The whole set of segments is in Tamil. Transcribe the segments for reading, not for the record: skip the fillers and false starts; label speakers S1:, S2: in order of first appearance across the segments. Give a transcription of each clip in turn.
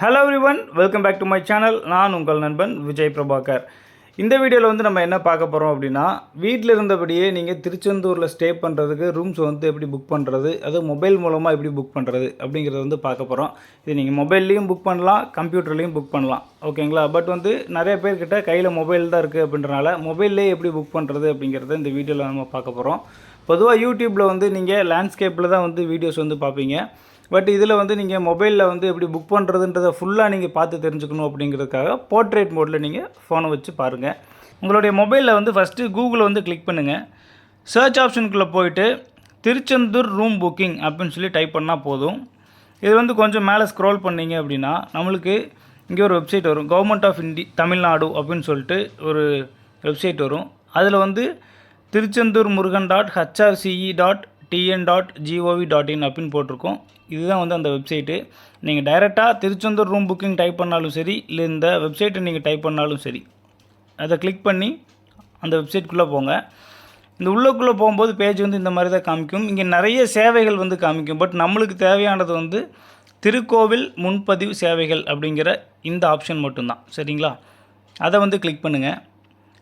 S1: Hello everyone, welcome back to my channel. நான் உங்கள் நண்பன் விஜய் பிரபாகர். இந்த வீடியோவில் வந்து நம்ம என்ன பார்க்க போகிறோம் அப்படின்னா, வீட்டில் இருந்தபடியே நீங்கள் திருச்செந்தூரில் ஸ்டே பண்ணுறதுக்கு ரூம்ஸ் வந்து எப்படி புக் பண்ணுறது, அதுவும் மொபைல் மூலமாக எப்படி புக் பண்ணுறது அப்படிங்கிறத வந்து பார்க்க போகிறோம். இது நீங்கள் மொபைல்லையும் புக் பண்ணலாம், கம்ப்யூட்டர்லேயும் புக் பண்ணலாம், ஓகேங்களா? பட் வந்து நிறைய பேர்கிட்ட கையில் மொபைல் தான் இருக்குது அப்படின்றனால மொபைல்லே எப்படி புக் பண்ணுறது அப்படிங்கிறத இந்த வீடியோவில் நம்ம பார்க்க போகிறோம். பொதுவாக யூடியூப்பில் வந்து நீங்கள் லேண்ட்ஸ்கேப்பில் தான் வந்து வீடியோஸ் வந்து பார்ப்பீங்க. பட் இதில் வந்து நீங்கள் மொபைலில் வந்து எப்படி புக் பண்ணுறதுன்றதை ஃபுல்லாக நீங்கள் பார்த்து தெரிஞ்சுக்கணும் அப்படிங்கிறதுக்காக போர்ட்ரேட் மோடில் நீங்கள் ஃபோனை வச்சு பாருங்கள். உங்களுடைய மொபைலில் வந்து ஃபஸ்ட்டு கூகுளை வந்து கிளிக் பண்ணுங்கள். சர்ச் ஆப்ஷனுக்குள்ளே போயிட்டு திருச்செந்தூர் ரூம் புக்கிங் அப்படின்னு சொல்லி டைப் பண்ணால் போதும். இது வந்து கொஞ்சம் மேலே ஸ்க்ரோல் பண்ணிங்க அப்படின்னா நம்மளுக்கு இங்கே ஒரு வெப்சைட் வரும். கவர்மெண்ட் ஆஃப் தமிழ்நாடு அப்படின்னு சொல்லிட்டு ஒரு வெப்சைட் வரும். அதில் வந்து திருச்செந்தூர் முருகன் .hrce.tn.gov.in அப்படின்னு போட்டிருக்கோம். இதுதான் வந்து அந்த வெப்சைட்டு. நீங்கள் டைரெக்டாக திருச்செந்தூர் ரூம் புக்கிங் டைப் பண்ணாலும் சரி, இல்லை இந்த வெப்சைட்டை நீங்கள் டைப் பண்ணாலும் சரி, அதை கிளிக் பண்ணி அந்த வெப்சைட்குள்ளே போங்க. இந்த உள்ளுக்குள்ளே போகும்போது பேஜ் வந்து இந்த மாதிரி தான் காமிக்கும். இங்கே நிறைய சேவைகள் வந்து காமிக்கும். பட் நம்மளுக்கு தேவையானது வந்து திருக்கோவில் முன்பதிவு சேவைகள் அப்படிங்கிற இந்த ஆப்ஷன் மட்டும்தான், சரிங்களா? அதை வந்து கிளிக் பண்ணுங்கள்.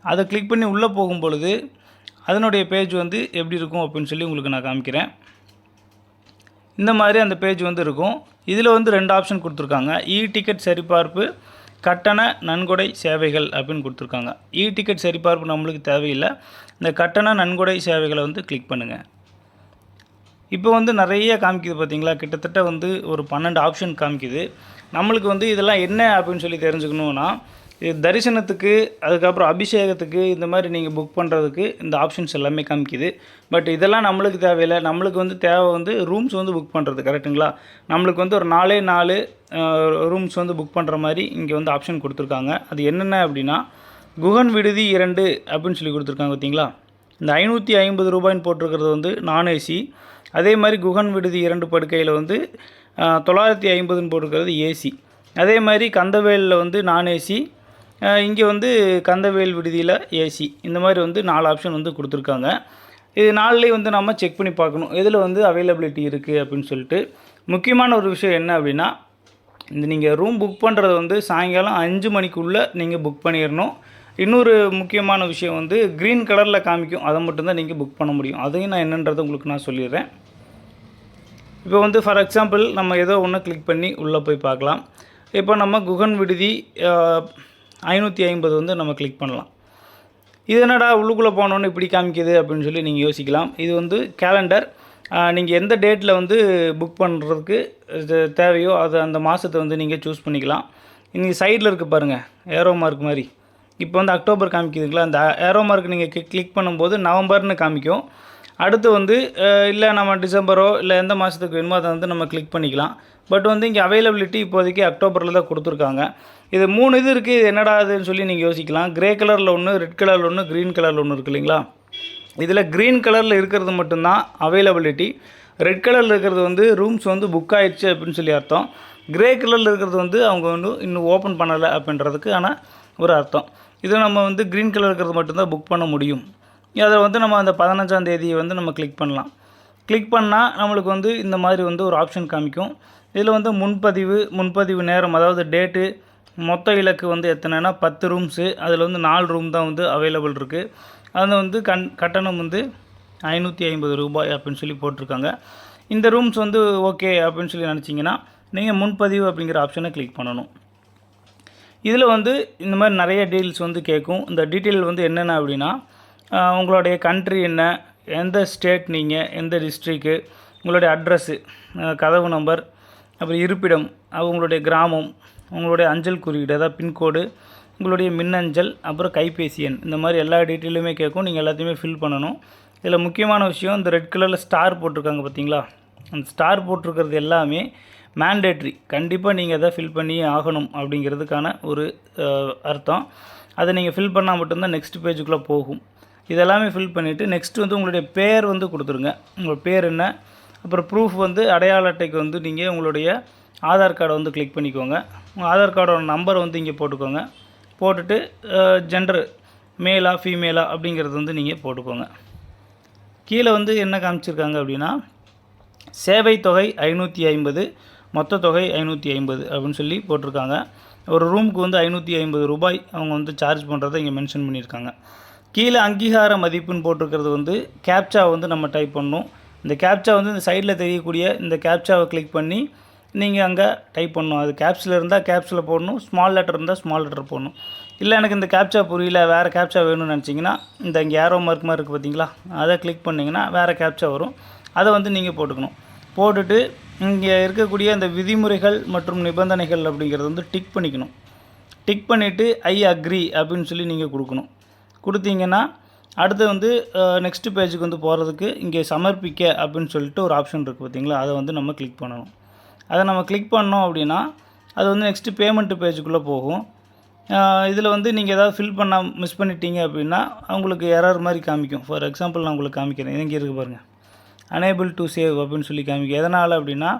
S1: அதை கிளிக் பண்ணி உள்ளே போகும்பொழுது அதனுடைய பேஜ் வந்து எப்படி இருக்கும் அப்படின்னு சொல்லி உங்களுக்கு நான் காமிக்கிறேன். இந்த மாதிரி அந்த பேஜ் வந்து இருக்கும். இதில் வந்து 2 ஆப்ஷன் கொடுத்துருக்காங்க. டிக்கெட் சரிபார்ப்பு, கட்டண நன்கொடை சேவைகள் அப்படின்னு கொடுத்துருக்காங்க. டிக்கெட் சரிபார்ப்பு நம்மளுக்கு தேவையில்லை. இந்த கட்டண நன்கொடை சேவைகளை வந்து கிளிக் பண்ணுங்கள். இப்போ வந்து நிறைய காமிக்குது பார்த்தீங்களா? கிட்டத்தட்ட வந்து ஒரு 12 ஆப்ஷன் காமிக்குது. நம்மளுக்கு வந்து இதெல்லாம் என்ன அப்படின்னு சொல்லி தெரிஞ்சுக்கணுன்னா, இது தரிசனத்துக்கு, அதுக்கப்புறம் அபிஷேகத்துக்கு, இந்த மாதிரி நீங்கள் புக் பண்ணுறதுக்கு இந்த ஆப்ஷன்ஸ் எல்லாமே காமிக்குது. பட் இதெல்லாம் நம்மளுக்கு தேவையில்லை. நம்மளுக்கு வந்து தேவை வந்து ரூம்ஸ் வந்து புக் பண்ணுறது, கரெக்டுங்களா? நம்மளுக்கு வந்து ஒரு 4 ரூம்ஸ் வந்து புக் பண்ணுற மாதிரி இங்கே வந்து ஆப்ஷன் கொடுத்துருக்காங்க. அது என்னென்ன அப்படின்னா, குகன் விடுதி 2 அப்படின்னு சொல்லி கொடுத்துருக்காங்க பார்த்தீங்களா? இந்த 550 ரூபாய்ன்னு போட்டிருக்கிறது வந்து நான் ஏசி. அதே மாதிரி குகன் விடுதி 2 படுக்கையில் வந்து 950ன்னு போட்டிருக்கிறது ஏசி. அதே மாதிரி கந்தவேலில் வந்து நான் ஏசி, இங்கே வந்து கந்தவேல் விடுதியில் ஏசி. இந்த மாதிரி வந்து 4 ஆப்ஷன் வந்து கொடுத்துருக்காங்க. இது 4லேயும் வந்து நம்ம செக் பண்ணி பார்க்கணும் எதில் வந்து அவைலபிலிட்டி இருக்குது அப்படின்னு சொல்லிட்டு. முக்கியமான ஒரு விஷயம் என்ன அப்படின்னா, இந்த நீங்கள் ரூம் புக் பண்ணுறது வந்து சாயங்காலம் 5 மணிக்குள்ளே நீங்கள் புக் பண்ணிடணும். இன்னொரு முக்கியமான விஷயம் வந்து க்ரீன் கலரில் காமிக்கும், அதை மட்டும்தான் நீங்கள் புக் பண்ண முடியும். அதையும் நான் என்னன்றதை உங்களுக்கு நான் சொல்லிடுறேன். இப்போ வந்து ஃபார் எக்ஸாம்பிள் நம்ம ஏதோ ஒன்று கிளிக் பண்ணி உள்ளே போய் பார்க்கலாம். இப்போ நம்ம குகன் விடுதி 550 வந்து நம்ம கிளிக் பண்ணலாம். இது என்னடா உள்ளுக்குள்ளே போனோன்னு இப்படி காமிக்குது அப்படின்னு சொல்லி நீங்கள் யோசிக்கலாம். இது வந்து கேலண்டர். நீங்கள் எந்த டேட்டில் வந்து புக் பண்ணுறதுக்கு தேவையோ அது அந்த மாதத்தை வந்து நீங்கள் சூஸ் பண்ணிக்கலாம். நீங்கள் சைடில் இருக்குது பாருங்கள், ஏரோ மார்க் மாதிரி. இப்போ வந்து அக்டோபர் காமிக்குதுங்களா? அந்த ஏரோ மார்க் நீங்கள் கிளிக் பண்ணும்போது நவம்பர்னு காமிக்கும். அடுத்து வந்து இல்லை நம்ம டிசம்பரோ இல்லை எந்த மாதத்துக்கு வேணுமோ அதை வந்து நம்ம கிளிக் பண்ணிக்கலாம். பட் வந்து இங்கே அவைலபிலிட்டி இப்போதைக்கு அக்டோபரில் தான் கொடுத்துருக்காங்க. இது 3 இது இருக்குது. இது என்னடா அதுன்னு சொல்லி நீங்கள் யோசிக்கலாம். கிரே கலரில் ஒன்று, ரெட் கலரில் ஒன்று, க்ரீன் கலரில் ஒன்று இருக்குது இல்லைங்களா? இதில் க்ரீன் கலரில் இருக்கிறது மட்டும்தான் அவைலபிலிட்டி. ரெட் கலரில் இருக்கிறது வந்து ரூம்ஸ் வந்து புக் ஆகிடுச்சு அப்படின்னு சொல்லி அர்த்தம். கிரே கலரில் இருக்கிறது வந்து அவங்க வந்து இன்னும் ஓப்பன் பண்ணலை அப்படின்றதுக்கான ஒரு அர்த்தம். இது நம்ம வந்து க்ரீன் கலர் இருக்கிறது மட்டும்தான் புக் பண்ண முடியும். அதை வந்து நம்ம அந்த 15ஆம் தேதியை வந்து நம்ம கிளிக் பண்ணலாம். கிளிக் பண்ணால் நம்மளுக்கு வந்து இந்த மாதிரி வந்து ஒரு ஆப்ஷன் காமிக்கும். இதில் வந்து முன்பதிவு நேரம், அதாவது டேட்டு, மொத்த இலக்கு வந்து எத்தனைனா 10 ரூம்ஸு. அதில் வந்து 4 ரூம் தான் வந்து அவைலபிள் இருக்குது. அது வந்து கட்டணம் வந்து 550 ரூபாய் அப்படின்னு சொல்லி போட்டிருக்காங்க. இந்த ரூம்ஸ் வந்து ஓகே அப்படின்னு சொல்லி நினச்சிங்கன்னா நீங்கள் முன்பதிவு அப்படிங்கிற ஆப்ஷனை கிளிக் பண்ணணும். இதில் வந்து இந்த மாதிரி நிறைய டீட்டெயில்ஸ் வந்து கேட்கும். இந்த டீட்டெயில் வந்து என்னென்ன அப்படின்னா, உங்களுடைய கண்ட்ரி என்ன, எந்த ஸ்டேட் நீங்கள், எந்த டிஸ்ட்ரிக்கு, உங்களுடைய அட்ரஸ்ஸு, கதவு நம்பர், அப்புறம் இருப்பிடம், உங்களுடைய கிராமம், உங்களுடைய அஞ்சல் குறியீடு அதாவது பின்கோடு, உங்களுடைய மின்னஞ்சல், அப்புறம் கைபேசி எண், இந்த மாதிரி எல்லா டீட்டெயிலுமே கேட்கும். நீங்கள் எல்லாத்தையுமே ஃபில் பண்ணணும். இதில் முக்கியமான விஷயம், இந்த ரெட் கலரில் ஸ்டார் போட்டிருக்காங்க பார்த்தீங்களா? அந்த ஸ்டார் போட்டிருக்கிறது எல்லாமே மேண்டேட்ரி. கண்டிப்பாக நீங்கள் அதை ஃபில் பண்ணி ஆகணும் அப்படிங்கிறதுக்கான ஒரு அர்த்தம். அதை நீங்கள் ஃபில் பண்ணால் மட்டும்தான் நெக்ஸ்ட் பேஜுக்குள்ளே போகும். இதெல்லாமே ஃபில் பண்ணிவிட்டு நெக்ஸ்ட் வந்து உங்களுடைய பேர் வந்து கொடுத்துருங்க. உங்கள் பேர் என்ன, அப்புறம் ப்ரூஃப் வந்து அடையாள அட்டைக்கு வந்து நீங்கள் உங்களுடைய ஆதார் கார்டை வந்து கிளிக் பண்ணிக்கோங்க. உங்கள் ஆதார் கார்டோட நம்பரை வந்து இங்கே போட்டுக்கோங்க. போட்டுட்டு ஜெண்டர் மேலா ஃபீமேலா அப்படிங்கிறது வந்து நீங்கள் போட்டுக்கோங்க. கீழே வந்து என்ன காமிச்சிருக்காங்க அப்படின்னா, சேவை தொகை 550, மொத்த தொகை 550 அப்படின்னு சொல்லி போட்டிருக்காங்க. ஒரு ரூமுக்கு வந்து 550 ரூபாய் அவங்க வந்து சார்ஜ் பண்ணுறதை இங்கே மென்ஷன் பண்ணியிருக்காங்க. கீழே அங்கீகார மதிப்புன்னு போட்டிருக்கிறது வந்து கேப்சா வந்து நம்ம டைப் பண்ணணும். இந்த கேப்சா வந்து இந்த சைடில் தெரியக்கூடிய இந்த கேப்சாவை கிளிக் பண்ணி நீங்கள் அங்கே டைப் பண்ணணும். அது கேப்ஸில் இருந்தால் கேப்ஸில் போடணும், ஸ்மால் லெட்டர் இருந்தால் ஸ்மால் லெட்டர் போடணும். இல்லை எனக்கு இந்த கேப்சா புரியல, வேறு கேப்சா வேணும்னு நினச்சிங்கன்னா இந்த இங்கே ஏரோ மார்க் மாதிரி இருக்குது பார்த்தீங்களா, அதை கிளிக் பண்ணிங்கன்னா வேறு கேப்சா வரும். அதை வந்து நீங்கள் போட்டுக்கணும். போட்டுட்டு இங்கே இருக்கக்கூடிய இந்த விதிமுறைகள் மற்றும் நிபந்தனைகள் அப்படிங்கிறது வந்து டிக் பண்ணிக்கணும். டிக் பண்ணிவிட்டு ஐ அக்ரி அப்படின்னு சொல்லி நீங்கள் கொடுக்கணும். கொடுத்தீங்கன்னா அடுத்து வந்து நெக்ஸ்ட்டு பேஜுக்கு வந்து போகிறதுக்கு இங்கே சமர்ப்பிக்க அப்படின்னு சொல்லிட்டு ஒரு ஆப்ஷன் இருக்குது பார்த்தீங்களா, அதை வந்து நம்ம கிளிக் பண்ணணும். அதை நம்ம கிளிக் பண்ணோம் அப்படின்னா அது வந்து நெக்ஸ்ட்டு பேமெண்ட்டு பேஜுக்குள்ளே போகும். இதில் வந்து நீங்கள் ஏதாவது ஃபில் பண்ண மிஸ் பண்ணிட்டீங்க அப்படின்னா உங்களுக்கு எரர் மாதிரி காமிக்கும். ஃபார் எக்ஸாம்பிள் நான் உங்களுக்கு காமிக்கிறேன். இங்கே இருக்குது பாருங்கள், அனேபிள் டு சேவ் அப்படின்னு சொல்லி காமிக்கும். எதனால் அப்படின்னா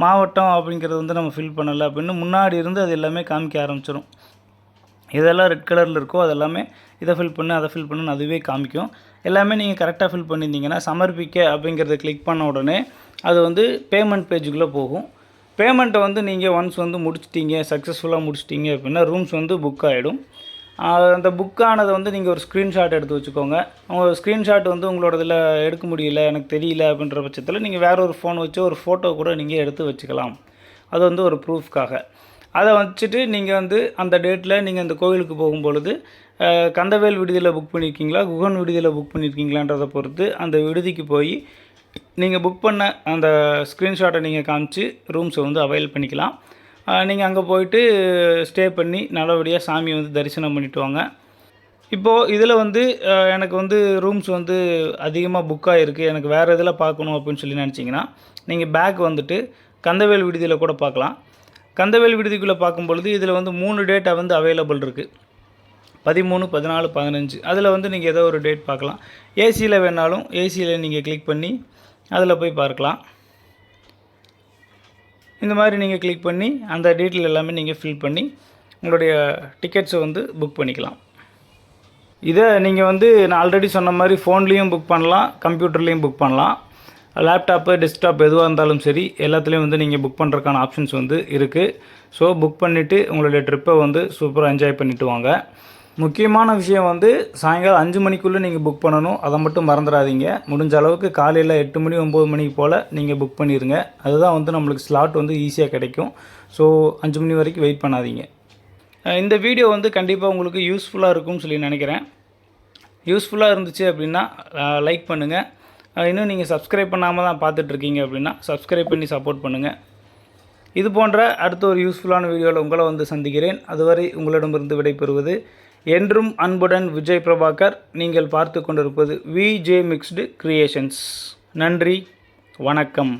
S1: மாவட்டம் அப்படிங்கிறது வந்து நம்ம ஃபில் பண்ணலை அப்படின்னு முன்னாடி இருந்து அது எல்லாமே காமிக்க ஆரம்பிச்சிடும். இதெல்லாம் ரெட் கலரில் இருக்கோ அதெல்லாமே இதை ஃபில் பண்ணு அதை ஃபில் பண்ணுன்னு அதுவே காமிக்கும். எல்லாமே நீங்கள் கரெக்டாக ஃபில் பண்ணியிருந்தீங்கன்னா சமர்ப்பிக்க அப்படிங்கிறத கிளிக் பண்ண உடனே அது வந்து பேமெண்ட் பேஜுக்குள்ளே போகும். பேமெண்ட்டை வந்து நீங்கள் ஒன்ஸ் வந்து முடிச்சிட்டிங்க, சக்ஸஸ்ஃபுல்லாக முடிச்சிட்டிங்க அப்படின்னா ரூம்ஸ் வந்து புக் ஆகிடும். அந்த புக் ஆனதை வந்து நீங்கள் ஒரு ஸ்க்ரீன்ஷாட் எடுத்து வச்சுக்கோங்க. உங்கள் ஸ்க்ரீன்ஷாட் வந்து உங்களோட இதில் எடுக்க முடியல, எனக்கு தெரியல அப்படின்ற பட்சத்தில் நீங்கள் வேறு ஒரு ஃபோன் வச்சு ஒரு ஃபோட்டோ கூட நீங்கள் எடுத்து வச்சுக்கலாம். அது வந்து ஒரு ப்ரூஃப்காக. அதை வச்சுட்டு நீங்கள் வந்து அந்த டேட்டில் நீங்கள் அந்த கோவிலுக்கு போகும்பொழுது கந்தவேல் விடுதியில் புக் பண்ணியிருக்கீங்களா, குகன் விடுதியில் புக் பண்ணியிருக்கீங்களான்றதை பொறுத்து அந்த விடுதிக்கு போய் நீங்கள் புக் பண்ண அந்த ஸ்க்ரீன்ஷாட்டை நீங்கள் காமிச்சு ரூம்ஸை வந்து அவைல் பண்ணிக்கலாம். நீங்கள் அங்கே போயிட்டு ஸ்டே பண்ணி நல்லபடியாக சாமியை வந்து தரிசனம் பண்ணிவிட்டு வாங்க. இப்போது இதில் வந்து எனக்கு வந்து ரூம்ஸ் வந்து அதிகமாக புக் ஆகிருக்கு, எனக்கு வேறு இதில் பார்க்கணும் அப்படின்னு சொல்லி நினச்சிங்கன்னா நீங்கள் பேக் வந்துட்டு கந்தவேல் விடுதியில் கூட பார்க்கலாம். கந்தவேல் விடுதிக்குள்ளே பார்க்கும்பொழுது இதில் வந்து 3 டேட்டா வந்து அவைலபிள் இருக்குது, 13, 14, 15. அதில் வந்து நீங்கள் ஏதோ ஒரு டேட் பார்க்கலாம். ஏசியில் வேணாலும் ஏசியில் நீங்கள் கிளிக் பண்ணி அதில் போய் பார்க்கலாம். இந்த மாதிரி நீங்கள் கிளிக் பண்ணி அந்த டீட்டெயில் எல்லாமே நீங்கள் ஃபில் பண்ணி உங்களுடைய டிக்கெட்ஸை வந்து புக் பண்ணிக்கலாம். இதை நீங்கள் வந்து நான் ஆல்ரெடி சொன்ன மாதிரி ஃபோன்லேயும் புக் பண்ணலாம், கம்ப்யூட்டர்லேயும் புக் பண்ணலாம். லேப்டாப்பு, டெஸ்க்டாப் எதுவாக இருந்தாலும் சரி எல்லாத்துலேயும் வந்து நீங்கள் புக் பண்ணுறதுக்கான ஆப்ஷன்ஸ் வந்து இருக்குது. ஸோ புக் பண்ணிவிட்டு உங்களுடைய ட்ரிப்பை வந்து சூப்பராக என்ஜாய் பண்ணிவிட்டு வாங்க. முக்கியமான விஷயம் வந்து சாயங்காலம் 5 மணிக்குள்ளே நீங்கள் புக் பண்ணணும், அதை மட்டும் மறந்துடாதீங்க. முடிஞ்ச அளவுக்கு காலையில் 8 மணி 9 மணிக்கு போல் நீங்கள் புக் பண்ணிடுங்க. அதுதான் வந்து நம்மளுக்கு ஸ்லாட் வந்து ஈஸியாக கிடைக்கும். ஸோ 5 மணி வரைக்கும் வெயிட் பண்ணாதீங்க. இந்த வீடியோ வந்து கண்டிப்பாக உங்களுக்கு யூஸ்ஃபுல்லாக இருக்கும்னு சொல்லி நினைக்கிறேன். யூஸ்ஃபுல்லாக இருந்துச்சு அப்படின்னா லைக் பண்ணுங்கள். இன்னும் நீங்கள் சப்ஸ்கிரைப் பண்ணாமல் தான் பார்த்துட்ருக்கீங்க அப்படின்னா சப்ஸ்கிரைப் பண்ணி சப்போர்ட் பண்ணுங்கள். இது போன்ற அடுத்த ஒரு யூஸ்ஃபுல்லான வீடியோவில் உங்களை வந்து சந்திக்கிறேன். அதுவரை உங்களிடமிருந்து விடைபெறுவது என்றும் அன்புடன் விஜய் பிரபாகர். நீங்கள் பார்த்து கொண்டிருப்பது விஜே மிக்ஸ்டு கிரியேஷன்ஸ். நன்றி, வணக்கம்.